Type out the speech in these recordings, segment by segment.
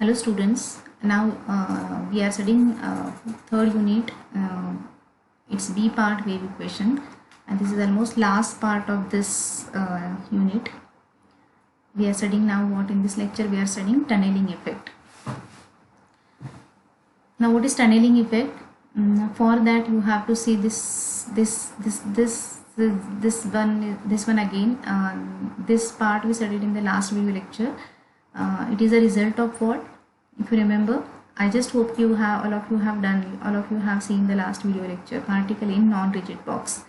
Hello students, now we are studying third unit, it's B part wave equation, and this is almost last part of this unit. We are studying now what in this lecture we are studying tunneling effect. Now what is tunneling effect? For that you have to see this one again. This part we studied in the last video lecture. It is a result of what? If you remember, I just hope all of you have seen the last video lecture, particle in non-rigid box.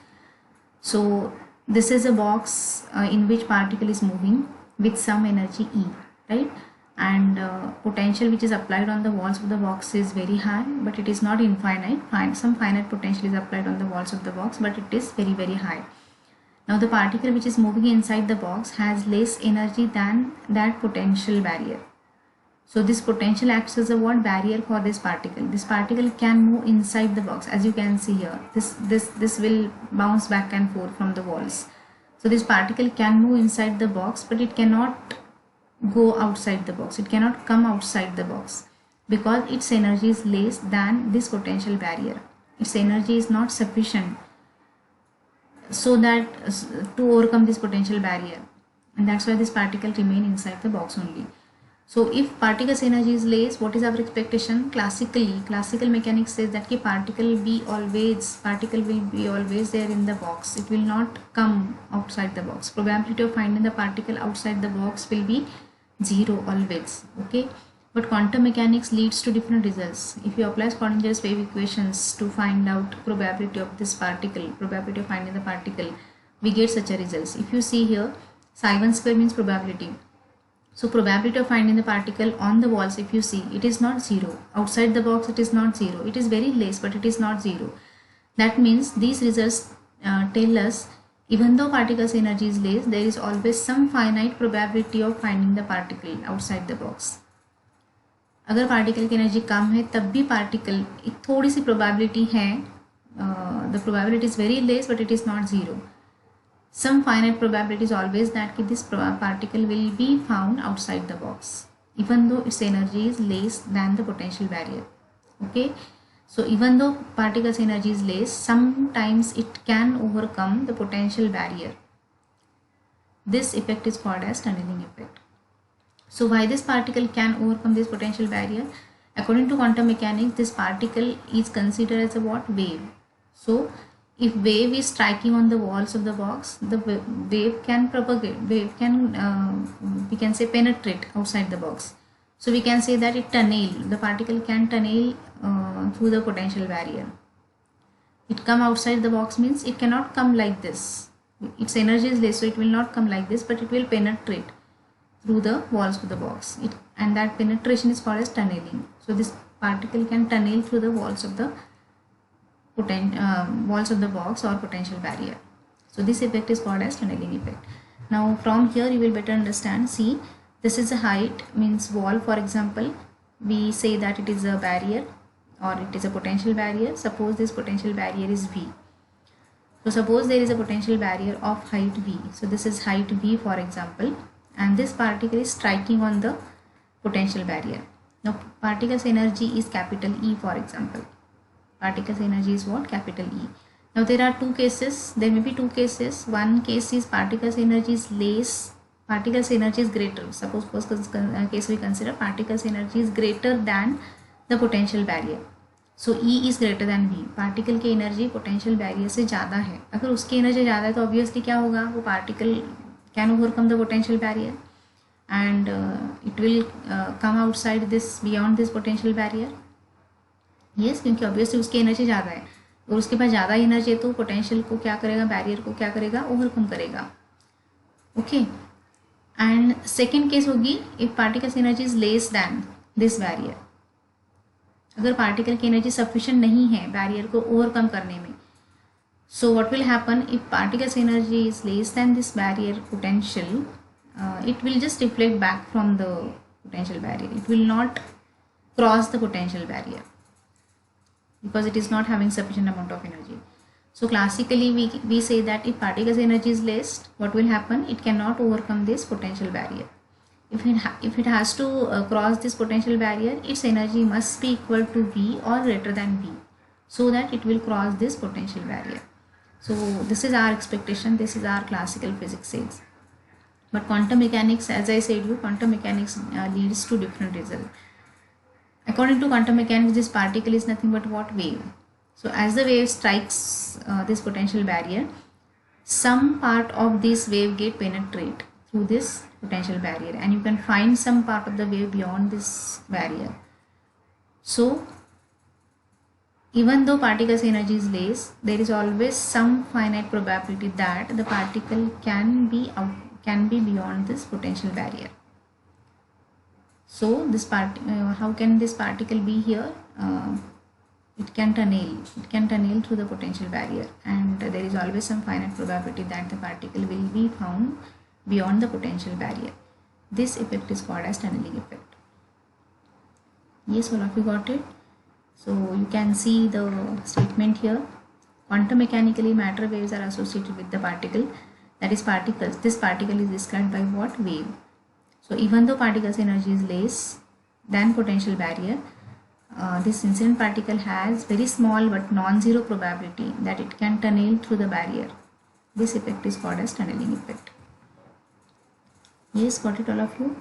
So this is a box in which particle is moving with some energy E, right? And potential which is applied on the walls of the box is very high, but it is not infinite. Some finite potential is applied on the walls of the box, but it is very, very high. Now the particle which is moving inside the box has less energy than that potential barrier. So this potential acts as a what? Barrier for this particle. This particle can move inside the box, as you can see here. This will bounce back and forth from the walls. So this particle can move inside the box, but it cannot go outside the box. It cannot come outside the box because its energy is less than this potential barrier. Its energy is not sufficient so that to overcome this potential barrier, and that's why this particle remain inside the box only. So if particle's energy is less, what is our expectation? Classical mechanics says that particle will be always there in the box. It will not come outside the box. Probability of finding the particle outside the box will be 0 always. Okay, but quantum mechanics leads to different results. If you apply Schrödinger's wave equations to find out probability of this particle, probability of finding the particle, we get such a results. If you see here, psi1 square means probability. So probability of finding the particle on the walls, if you see, it is not 0. Outside the box it is not 0. It is very less, but it is not 0. That means these results tell us even though particle's energy is less, there is always some finite probability of finding the particle outside the box. अगर particle की energy कम है तब भी particle एक थोड़ी सी probability है, the probability is very less but it is not zero. Some finite probability is always that this particle will be found outside the box even though its energy is less than the potential barrier. Okay, so even though particle's energy is less, sometimes it can overcome the potential barrier. This effect is called as tunneling effect. So why this particle can overcome this potential barrier? According to quantum mechanics, this particle is considered as a what? Wave. So if wave is striking on the walls of the box, the wave can propagate, we can say penetrate outside the box. So we can say that the particle can tunnel through the potential barrier. It come outside the box means it cannot come like this. Its energy is less, so it will not come like this, but it will penetrate through the walls of the box. And that penetration is called as tunneling. So this particle can tunnel through the walls of the box or potential barrier. So this effect is called as tunneling effect. Now from here you will better understand. See, this is a height, means wall. For example, we say that it is a barrier or it is a potential barrier. Suppose this potential barrier is V. So suppose there is a potential barrier of height V. So this is height V, for example, and this particle is striking on the potential barrier. Now particle's energy is capital E, for example. Particle's energy is what? Capital E. Now there are two cases. There may be two cases. One case is particle's energy is less, particle's energy is greater. Suppose first case we consider particle's energy is greater than the potential barrier. So E is greater than V. Particle की energy potential barrier से ज़्यादा है. अगर उसकी energy ज़्यादा है तो obviously क्या होगा? वो particle can overcome the potential barrier and it will come outside this, beyond this potential barrier. Yes, क्योंकि ऑब्वियसली उसकी एनर्जी ज़्यादा है और उसके पास ज़्यादा एनर्जी है तो पोटेंशियल को क्या करेगा? बैरियर को क्या करेगा? ओवरकम करेगा. ओके, एंड सेकेंड केस होगी if particles energy is less than this barrier. अगर पार्टिकल की एनर्जी सफिशिएंट नहीं है बैरियर को ओवरकम करने में, so what will happen if particles energy is less than this barrier potential, it will just reflect back from the potential barrier. It will not cross the potential barrier because it is not having sufficient amount of energy. So classically we say that if particle's energy is less, what will happen? It cannot overcome this potential barrier. if it has to cross this potential barrier, its energy must be equal to V or greater than V, so that it will cross this potential barrier. So this is our expectation, this is our classical physics says. But quantum mechanics, as I said you, quantum mechanics leads to different result. According to quantum mechanics, this particle is nothing but what? Wave. So as the wave strikes this potential barrier, some part of this wave get penetrate through this potential barrier, and you can find some part of the wave beyond this barrier. So even though particle's energy is less, there is always some finite probability that the particle can be beyond this potential barrier. So this how can this particle be here? It can tunnel through the potential barrier, and there is always some finite probability that the particle will be found beyond the potential barrier. This effect is called as tunneling effect. Yes, all of you got it? So you can see the statement here. Quantum mechanically, matter waves are associated with the particle, that is particles. This particle is described by what? Wave. So even though particle's energy is less than potential barrier, this incident particle has very small but non-zero probability that it can tunnel through the barrier. This effect is called as tunneling effect. Yes, got it all of you?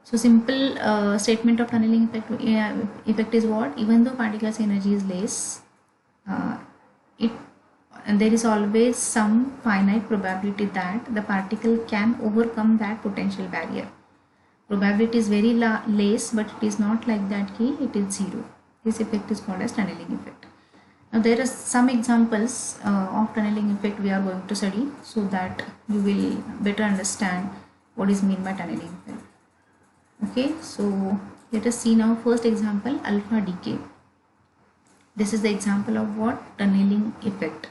So simple statement of tunneling effect is what? Even though particle's energy is less, there is always some finite probability that the particle can overcome that potential barrier. Probability is very less, but it is not like that it is zero. This effect is called as tunneling effect. Now there are some examples of tunneling effect we are going to study, so that you will better understand what is meant by tunneling effect. Okay, so let us see now first example, alpha decay. This is the example of what? Tunneling effect.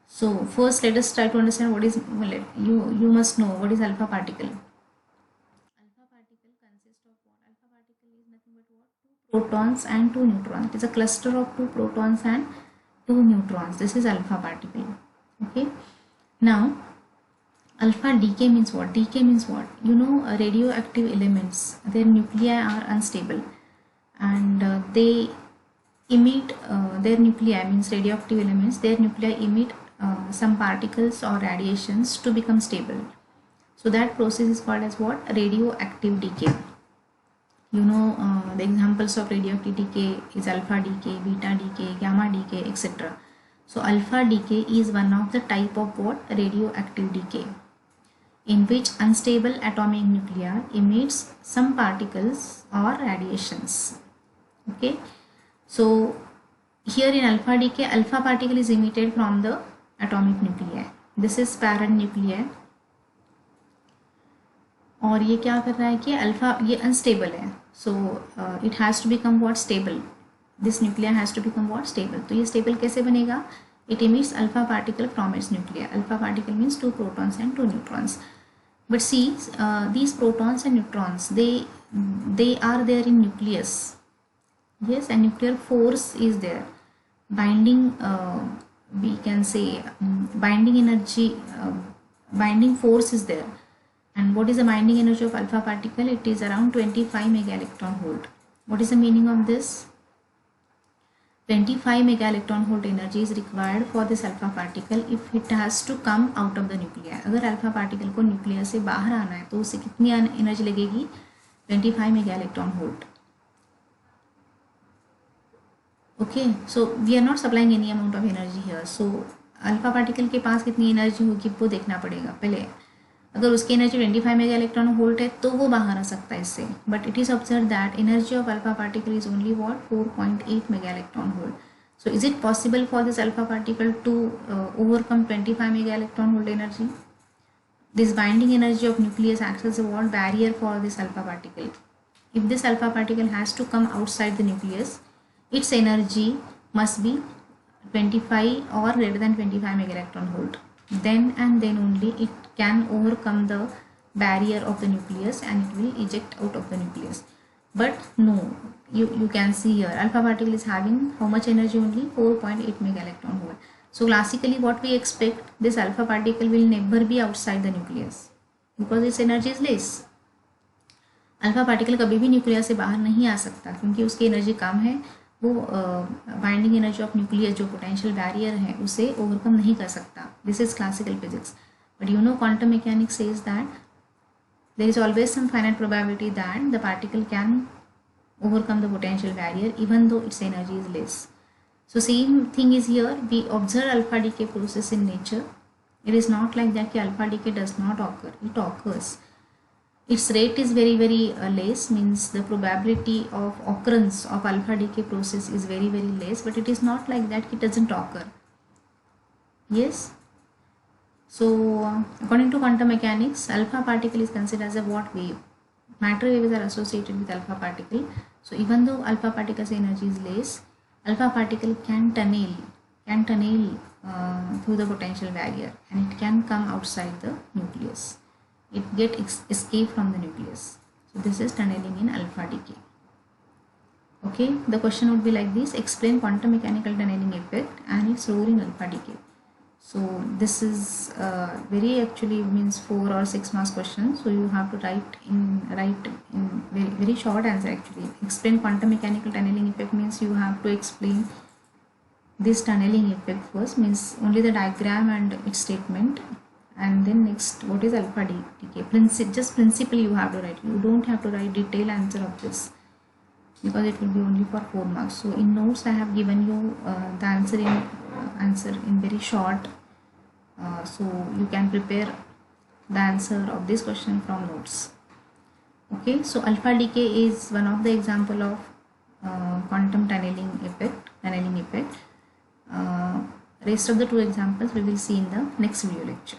So first let us try to understand what is, you must know what is alpha particle. Alpha particle consists of what? Alpha particle is nothing but what? Two protons and two neutrons. It is a cluster of two protons and two neutrons. This is alpha particle. Okay. Now alpha decay means what? Decay means what? You know, radioactive elements, their nuclei are unstable, and they emit their nuclei, means radioactive elements, their nuclei emit some particles or radiations to become stable. So that process is called as what? Radioactive decay. You know, the examples of radioactive decay is alpha decay, beta decay, gamma decay, etc. So alpha decay is one of the type of what? Radioactive decay, in which unstable atomic nuclei emits some particles or radiations. Okay, so here in alpha decay, alpha particle is emitted from the atomic nuclei. This is parent nuclei, और ये क्या कर रहा है कि alpha, ये unstable है, so it has to become what? Stable. This nuclear has to become what? Stable. तो ये स्टेबल कैसे बनेगा? It emits alpha particle from its nuclei. Alpha particle means two protons and two neutrons. But see, these protons and neutrons, they are there in nucleus. Yes, and nuclear force is there. Binding, we can say, binding energy, binding force is there. And what is the binding energy of alpha particle? It is around 25 mega electron volt. What is the meaning of this? 25 mega electron volt energy is required for this alpha particle if it has to come out of the nuclei. अगर alpha particle को nucleus से बाहर आना है तो उसे कितनी energy लगेगी? 25 mega electron volt. Okay, so we are not supplying any amount of energy here. So alpha particle के पास कितनी energy होगी वो देखना पड़ेगा पहले. अगर उसकी एनर्जी 25 मेगा इलेक्ट्रॉन वोल्ट है तो वो बाहर आ सकता है इससे, but it is observe that energy of alpha particle is only what? 4.8 mega electron volt. So is it possible for this alpha particle to overcome 25 mega electron volt energy? This binding energy of nucleus acts as a what? Barrier for this alpha particle. If this alpha particle has to come outside the nucleus, its energy must be 25 or greater than 25 mega electron volt. Then and then only it can overcome the barrier of the nucleus and it will eject out of the nucleus. But no, you can see here alpha particle is having how much energy? Only 4.8 mega electron volt. So classically what we expect, this alpha particle will never be outside the nucleus. because its energy is less. Alpha particle कभी भी nucleus से बाहर नहीं आ सकता क्योंकि उसकी energy कम है, वो बाइंडिंग एनर्जी ऑफ न्यूक्लियस जो पोटेंशियल बैरियर है उसे ओवरकम नहीं कर सकता. This is classical physics. But you know quantum mechanics says that there is always some finite probability that the particle can overcome the potential barrier even though its energy is less. So same thing is here. We observe alpha decay process in nature. It is not like that कि alpha decay does not occur. It occurs. Its rate is very less, means the probability of occurrence of alpha decay process is very less, but it is not like that it doesn't occur. Yes. So according to quantum mechanics, alpha particle is considered as a what wave. Matter waves are associated with alpha particle. So even though alpha particle's energy is less, alpha particle can tunnel through the potential barrier and it can come outside the nucleus. It get escape from the nucleus. So this is tunneling in alpha decay. Okay, the question would be like this: explain quantum mechanical tunneling effect and its role in alpha decay. So this is very actually means 4 or 6 marks question. So you have to write in very short answer actually. Explain quantum mechanical tunneling effect means you have to explain this tunneling effect first, means only the diagram and its statement, and then next what is alpha decay. Just principle you have to write. You don't have to write detailed answer of this because it will be only for 4 marks. So in notes I have given you the answer in very short, so you can prepare the answer of this question from notes. Okay, so alpha decay is one of the example of quantum tunneling effect. Rest of the 2 examples we will see in the next video lecture.